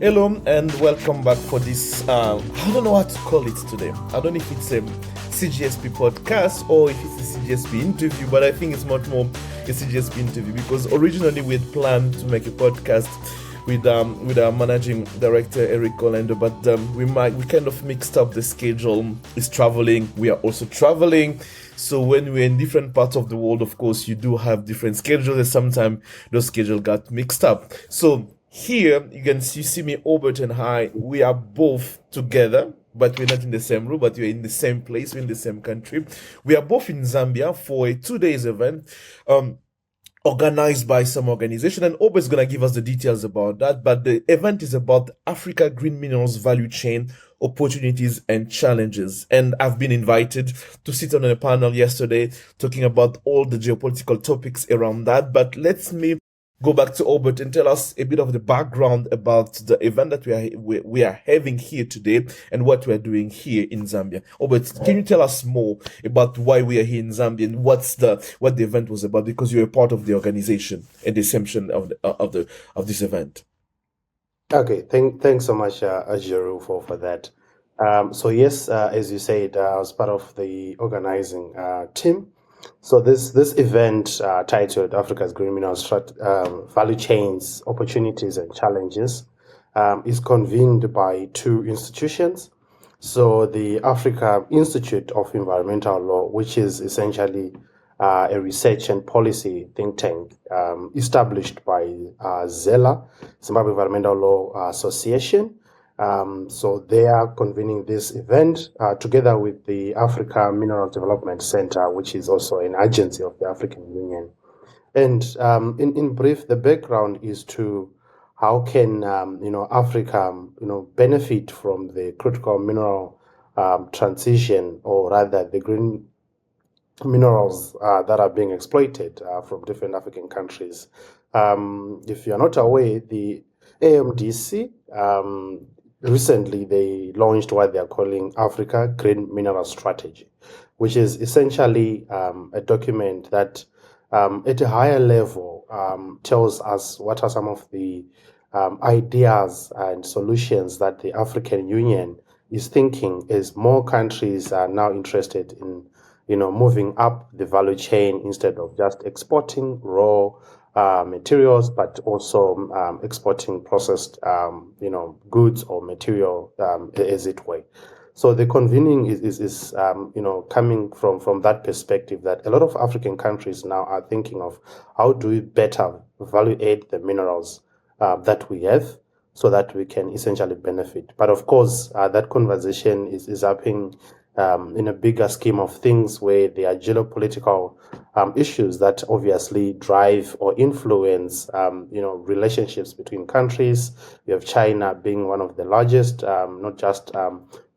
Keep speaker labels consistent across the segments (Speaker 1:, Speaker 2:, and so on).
Speaker 1: Hello and welcome back for this. I don't know what to call it today. I don't know if it's a CGSP podcast or if it's a CGSP interview, but I think it's much more a CGSP interview because originally we had planned to make a podcast with our managing director Eric Orlando, but we kind of mixed up the schedule. He's traveling, we are also traveling. So when we're in different parts of the world, of course, you do have different schedules, and sometimes those schedules got mixed up. So here you see me, Obert and I, we are both together, but we're not in the same room, but we're in the same place, we're in the same country. We are both in Zambia for a 2 days event, organized by some organization, and Obert's gonna give us the details about that. But the event is about Africa green minerals value chain, opportunities and challenges. And I've been invited to sit on a panel yesterday talking about all the geopolitical topics around that. But let me go back to Obert and tell us a bit of the background about the event that we are having here today and what we are doing here in Zambia. Obert, can you tell us more about why we are here in Zambia and what the event was about? Because you're a part of the organization and the assumption of this event.
Speaker 2: Okay, thanks so much, Geraud, for that. So yes, as you said, I was part of the organizing team. So this event titled Africa's Green Minerals Value Chains, Opportunities and Challenges is convened by two institutions. So the Africa Institute of Environmental Law, which is essentially a research and policy think tank established by ZELA, Zimbabwe Environmental Law Association. So they are convening this event together with the Africa Mineral Development Center, which is also an agency of the African Union. And in brief, the background is to how can Africa benefit from the critical mineral transition, or rather the green minerals that are being exploited from different African countries. If you're not aware, the AMDC recently they launched what they're calling Africa Green Mineral Strategy, which is essentially a document that at a higher level tells us what are some of the ideas and solutions that the African Union is thinking as more countries are now interested in moving up the value chain instead of just exporting raw materials, but also exporting processed, goods or material, as it were. So the convening is coming from that perspective that a lot of African countries now are thinking of how do we better value add the minerals that we have, so that we can essentially benefit. But of course, that conversation is happening in a bigger scheme of things, where there are geopolitical issues that obviously drive or influence relationships between countries. You have China being one of the largest, not just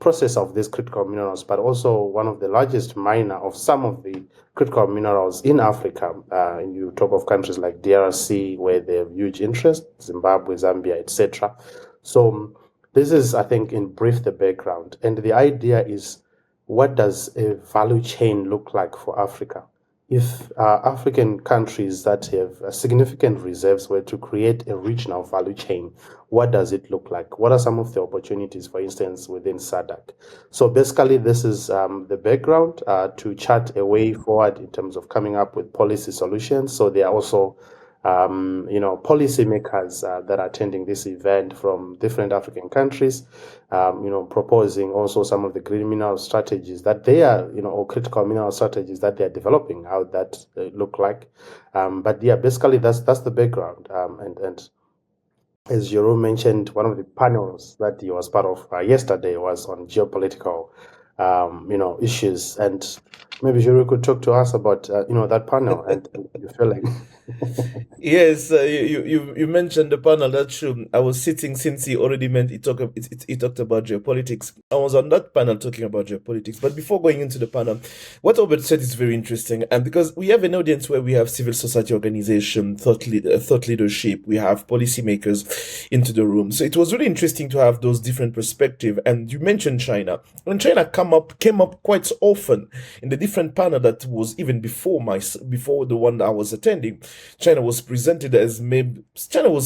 Speaker 2: processor of these critical minerals, but also one of the largest miner of some of the critical minerals in Africa. And you talk of countries like DRC, where they have huge interest, Zimbabwe, Zambia, etc. So this is, I think, in brief, the background. And the idea is, what does a value chain look like for Africa? If African countries that have significant reserves were to create a regional value chain, what does it look like? What are some of the opportunities, for instance, within SADC? So basically, this is the background to chart a way forward in terms of coming up with policy solutions. So there are also policymakers that are attending this event from different African countries, proposing also some of the green mineral strategies that they are, or critical mineral strategies that they are developing, how that look like. But yeah, basically that's the background. And as Geraud mentioned, one of the panels that he was part of yesterday was on geopolitical, issues. And maybe Geraud could talk to us about, that panel and your feeling.
Speaker 1: Yes, you mentioned the panel. That's true. I was sitting since he already he talked about geopolitics. I was on that panel talking about geopolitics. But before going into the panel, what Obert said is very interesting, and because we have an audience where we have civil society organization, thought leadership, we have policymakers into the room. So it was really interesting to have those different perspectives. And you mentioned China. When China came up quite often in the different panel that was even before the one that I was attending. China was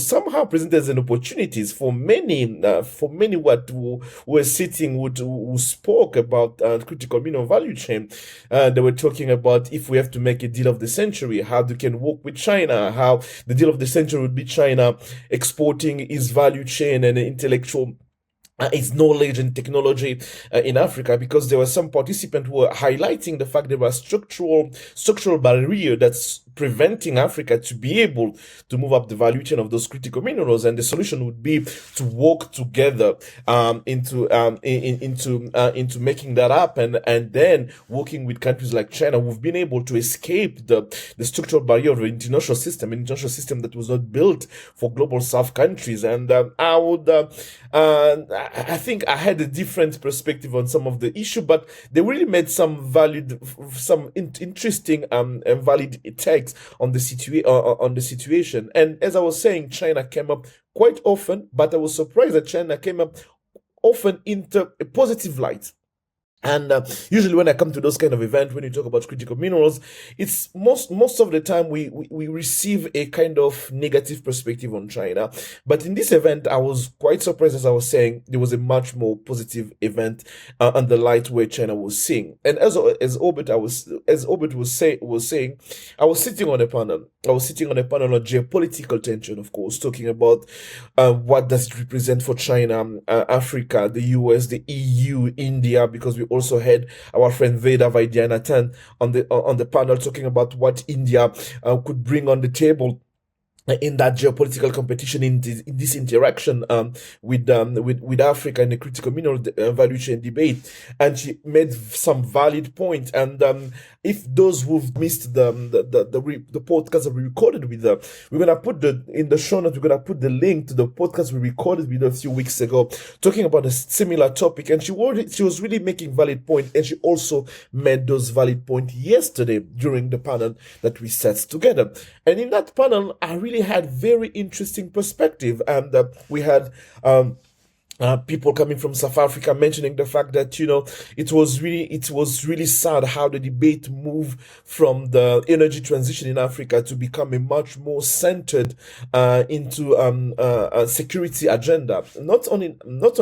Speaker 1: somehow presented as an opportunities for many who were sitting who spoke about critical mineral value chain. They were talking about if we have to make a deal of the century, how they can work with China, how the deal of the century would be China exporting its value chain and intellectual its knowledge and technology in Africa, because there were some participants who were highlighting the fact there was structural barrier that's preventing Africa to be able to move up the value chain of those critical minerals, and the solution would be to work together into making that happen, and then working with countries like China who've been able to escape the structural barrier of an international system that was not built for global South countries. And I think I had a different perspective on some of the issue, but they really made some interesting and valid takes on the situation. And as I was saying, China came up quite often, but I was surprised that China came up often into a positive light. And usually when I come to those kind of events, when you talk about critical minerals, it's most of the time we receive a kind of negative perspective on China. But in this event, I was quite surprised. As I was saying, there was a much more positive event on the light where China was seeing. And as Obert was saying, I was sitting on a panel. on geopolitical tension, of course, talking about what does it represent for China, Africa, the US, the EU, India, because we also had our friend Veda Vaidyanathan on the panel talking about what India could bring on the table in that geopolitical competition, in this interaction with Africa in the critical mineral value chain debate. And she made some valid point. And if those who've missed the podcast that we recorded with her, we're gonna put in the show notes. We're gonna put the link to the podcast we recorded with her a few weeks ago, talking about a similar topic. And she was really making valid point, and she also made those valid points yesterday during the panel that we set together. And in that panel, I really had very interesting perspective, and we had people coming from South Africa mentioning the fact that it was really sad how the debate moved from the energy transition in Africa to become a much more centered into a security agenda, not only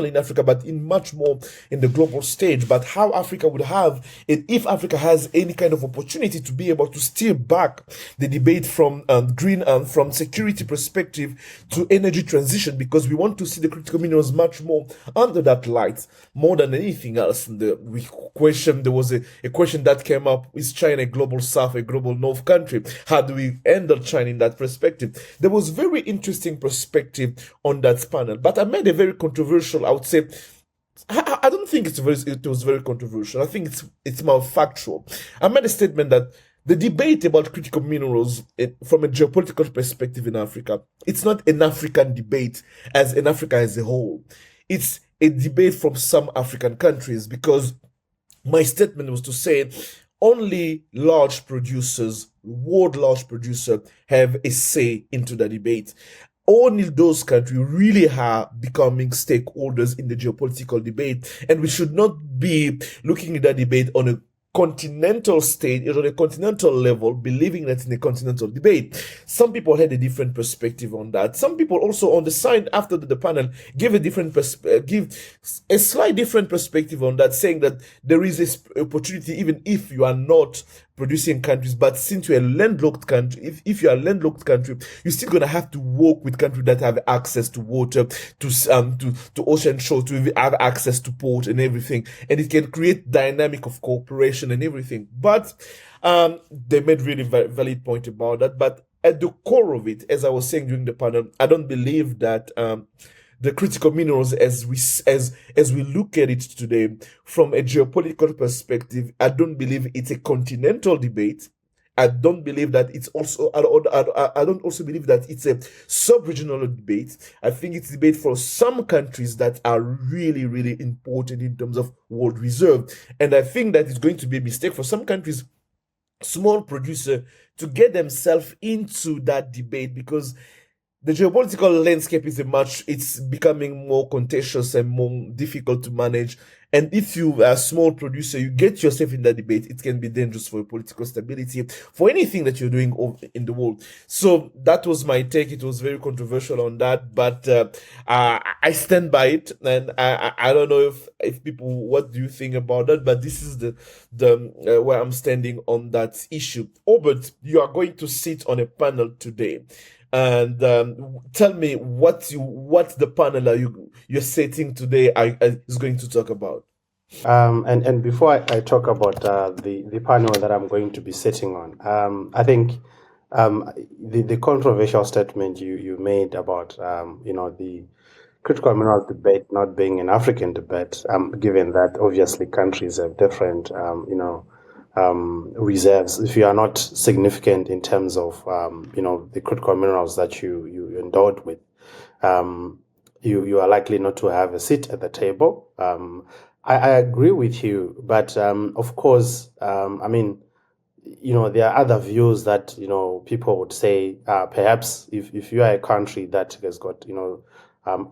Speaker 1: in Africa but in much more in the global stage. But how Africa would have it if Africa has any kind of opportunity to be able to steer back the debate from green and from security perspective to energy transition, because we want to see the critical minerals much more under that light more than anything else. There was a question that came up: is China a global South, a global North country? How do we handle China in that perspective? There was very interesting perspective on that panel, but I made a very controversial, I would say, I don't think it was very controversial. I think it's more factual. I made a statement that the debate about critical minerals from a geopolitical perspective in Africa, it's not an African debate as in Africa as a whole. It's a debate from some African countries, because my statement was to say only large producers, world large producers, have a say into the debate. Only those countries really are becoming stakeholders in the geopolitical debate, and we should not be looking at that debate on a continental state, on a continental level, believing that in a continental debate. Some people had a different perspective on that. Some people also on the side after the panel give a slight different perspective on that, saying that there is this opportunity even if you are not producing countries, but since you're a landlocked country, if you're a landlocked country, you're still gonna have to work with countries that have access to water, to ocean shore, to have access to port and everything, and it can create dynamic of cooperation and everything. But they made really valid point about that. But at the core of it, as I was saying during the panel, I don't believe that the critical minerals, as we look at it today from a geopolitical perspective, I don't believe it's a continental debate. I don't believe that it's also. I don't also believe that it's a sub-regional debate. I think it's a debate for some countries that are really, really important in terms of world reserve, and I think that it's going to be a mistake for some countries, small producer, to get themselves into that debate, because the geopolitical landscape it's becoming more contentious and more difficult to manage. And if you are a small producer, you get yourself in that debate, it can be dangerous for your political stability, for anything that you're doing in the world. So that was my take. It was very controversial on that, but I stand by it. And I don't know if people, what do you think about that? But this is the where I'm standing on that issue. Obert, you are going to sit on a panel today. And tell me what the panel you're setting today is going to talk about.
Speaker 2: And before I talk about the panel that I'm going to be sitting on, I think the controversial statement you made about the critical minerals debate not being an African debate, given that obviously countries have different reserves. If you are not significant in terms of the critical minerals that you endowed with, you are likely not to have a seat at the table. I agree with you, but of course, I mean, there are other views that people would say perhaps if you are a country that has got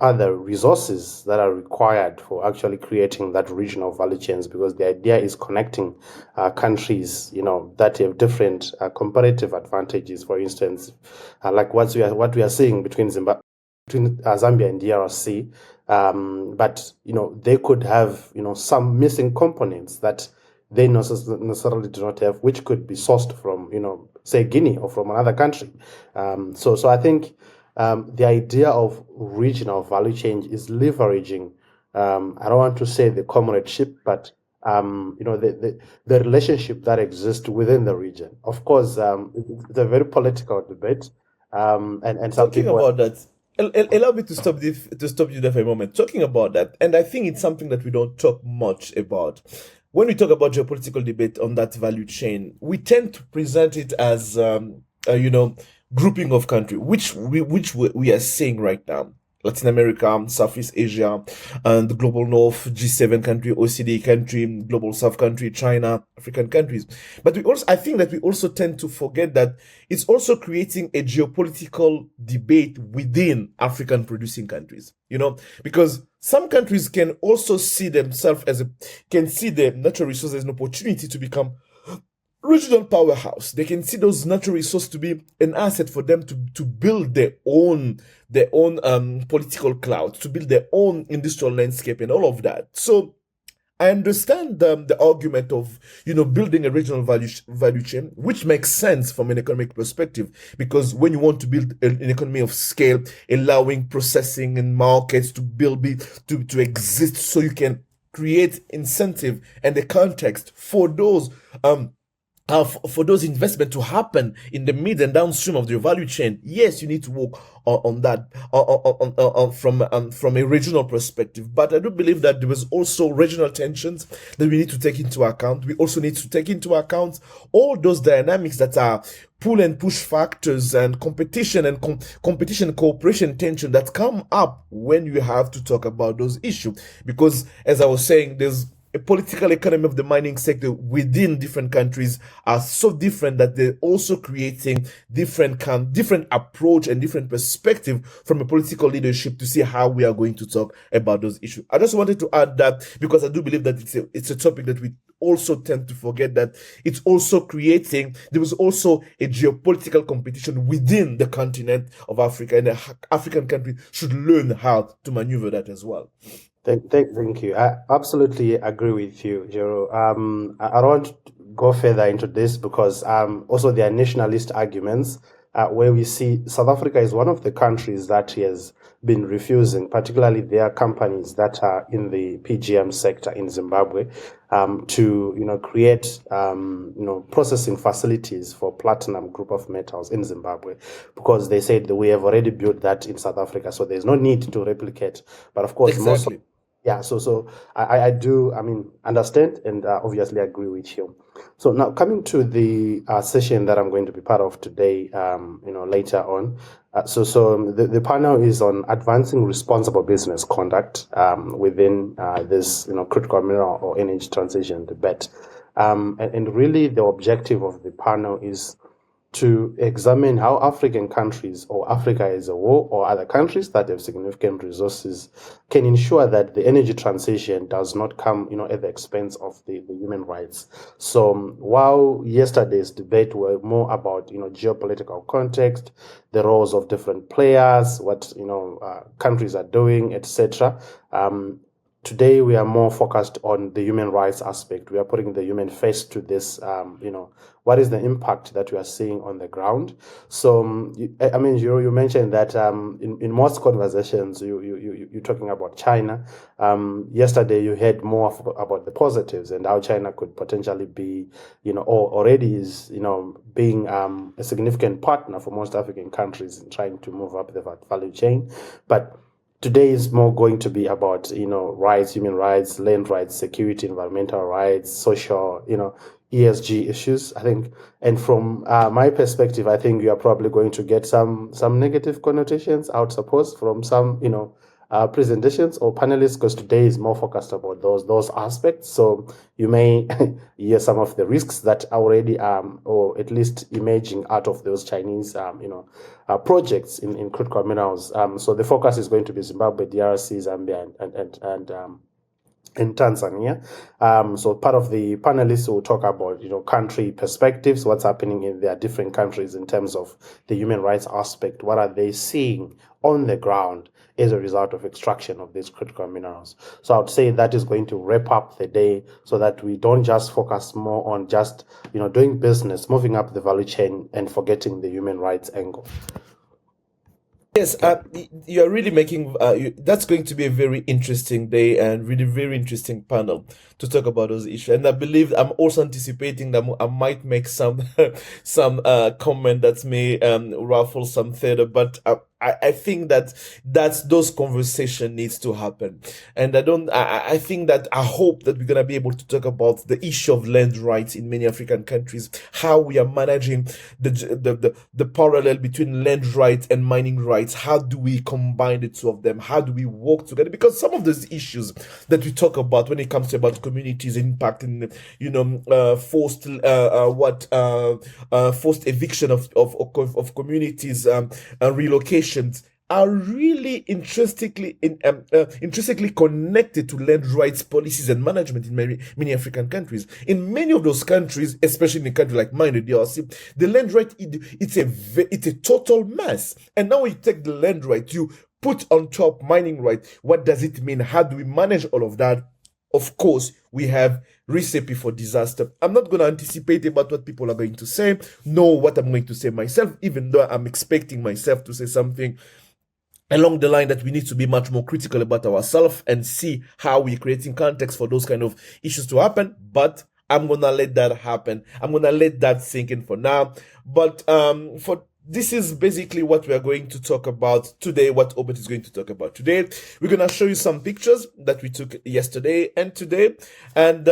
Speaker 2: other resources that are required for actually creating that regional value chains, because the idea is connecting countries that have different comparative advantages. For instance, like what we are seeing between Zambia and DRC, but they could have some missing components that they necessarily do not have, which could be sourced from say Guinea or from another country. So I think the idea of regional value chain is leveraging. I don't want to say the comradeship, but the relationship that exists within the region. Of course, it's a very political debate, and some
Speaker 1: Talking
Speaker 2: people.
Speaker 1: about that, allow me to stop you there for a moment. Talking about that, and I think it's something that we don't talk much about. When we talk about geopolitical debate on that value chain, we tend to present it as grouping of country, which we are seeing right now. Latin America, Southeast Asia, and the global north, G7 country, OECD country, global south country, China, African countries. But I think that we also tend to forget that it's also creating a geopolitical debate within African producing countries, because some countries can also see themselves can see their natural resources as an opportunity to become regional powerhouse. They can see those natural resources to be an asset for them to build their own political clout, to build their own industrial landscape and all of that. So I understand the argument of building a regional value chain, which makes sense from an economic perspective, because when you want to build an economy of scale, allowing processing and markets to exist, so you can create incentive and the context for those investments to happen in the mid and downstream of your value chain. Yes, you need to work on that from a regional perspective. But I do believe that there was also regional tensions that we need to take into account. We also need to take into account all those dynamics that are pull and push factors and competition and competition cooperation tension that come up when you have to talk about those issues. Because as I was saying, there's a political economy of the mining sector within different countries are so different that they're also creating different approach and different perspective from a political leadership to see how we are going to talk about those issues. I just wanted to add that because I do believe that it's a topic that we also tend to forget, that it's also there was also a geopolitical competition within the continent of Africa, and the African country should learn how to maneuver that as well.
Speaker 2: Thank you. I absolutely agree with you, Geraud. I don't want to go further into this because also there are nationalist arguments where we see South Africa is one of the countries that has been refusing, particularly their companies that are in the PGM sector in Zimbabwe, to create processing facilities for platinum group of metals in Zimbabwe, because they said that we have already built that in South Africa, so there's no need to replicate. But of course,
Speaker 1: exactly.
Speaker 2: Yeah, so I do, understand and obviously agree with you. So now coming to the session that I'm going to be part of today, later on. So the panel is on advancing responsible business conduct within this, critical mineral or energy transition debate. And really the objective of the panel is to examine how African countries or Africa as a whole or other countries that have significant resources can ensure that the energy transition does not come, at the expense of the human rights. So while yesterday's debate were more about, geopolitical context, the roles of different players, what, countries are doing, etc. Today, we are more focused on the human rights aspect. We are putting the human face to this, what is the impact that we are seeing on the ground? So, you mentioned that in most conversations, you're talking about China. Yesterday, you heard more about the positives and how China could potentially be, or already is, being a significant partner for most African countries in trying to move up the value chain. But today is more going to be about, rights, human rights, land rights, security, environmental rights, social, ESG issues, I think. And from my perspective, I think you are probably going to get some negative connotations, I would suppose, from some, presentations or panelists, because today is more focused about those aspects. So you may hear some of the risks that are already, or at least emerging out of those Chinese, projects in critical minerals. So the focus is going to be Zimbabwe, DRC, Zambia, and in Tanzania. So part of the panelists will talk about, country perspectives, what's happening in their different countries in terms of the human rights aspect, what are they seeing on the ground as a result of extraction of these critical minerals. So I would say that is going to wrap up the day so that we don't just focus more on just, doing business, moving up the value chain and forgetting the human rights angle.
Speaker 1: Yes, you're really making that's going to be a very interesting day and really very interesting panel to talk about those issues. And I believe I'm also anticipating that I might make some some comment that may ruffle some theater, but I think that those conversation needs to happen, and I think that I hope that we're gonna be able to talk about the issue of land rights in many African countries, how we are managing the parallel between land rights and mining rights. How do we combine the two of them? How do we work together? Because some of those issues that we talk about when it comes to about communities impacting, forced eviction of communities, relocations are really intrinsically connected to land rights policies and management in many African countries. In many of those countries, especially in a country like mine, the DRC, the land right it's a total mess. And now you take the land right, you put on top mining right. What does it mean? How do we manage all of that? Of course, we have recipe for disaster. I'm not going to anticipate about what people are going to say, nor what I'm going to say myself, even though I'm expecting myself to say something along the line that we need to be much more critical about ourselves and see how we're creating context for those kind of issues to happen. But I'm going to let that happen. I'm going to let that sink in for now. But this is basically what we are going to talk about today, what Obert is going to talk about today. We're going to show you some pictures that we took yesterday and today. And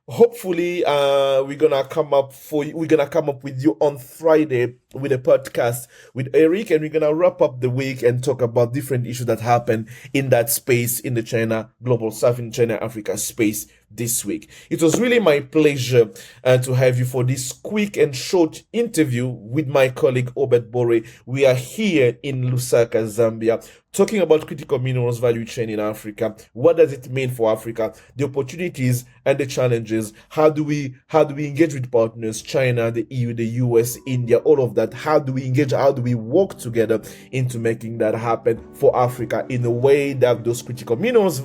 Speaker 1: hopefully we're going to come up with you on Friday with a podcast with Eric, and we're going to wrap up the week and talk about different issues that happen in that space, in the China Global South, in China Africa space this week. It was really my pleasure to have you for this quick and short interview with my colleague Obert Bore. We are here in Lusaka, Zambia, talking about critical minerals value chain in Africa. What does it mean for Africa? The opportunities and the challenges. How do we engage with partners? China, the EU, the US, India, all of that. How do we engage? How do we work together into making that happen for Africa in a way that those critical minerals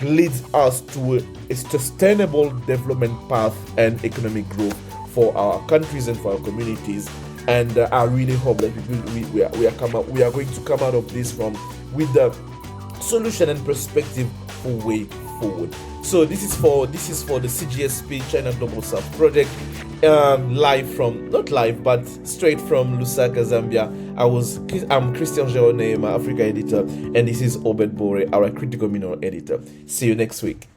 Speaker 1: leads us to a sustainable development path and economic growth for our countries and for our communities. And I really hope that we are going to come out of this with the solution and perspective for way forward. So this is for the CGSP China Global South project, straight from Lusaka, Zambia. I'm Christian Geraud, Neema, Africa editor, and this is Obert Bore, our critical mineral editor. See you next week.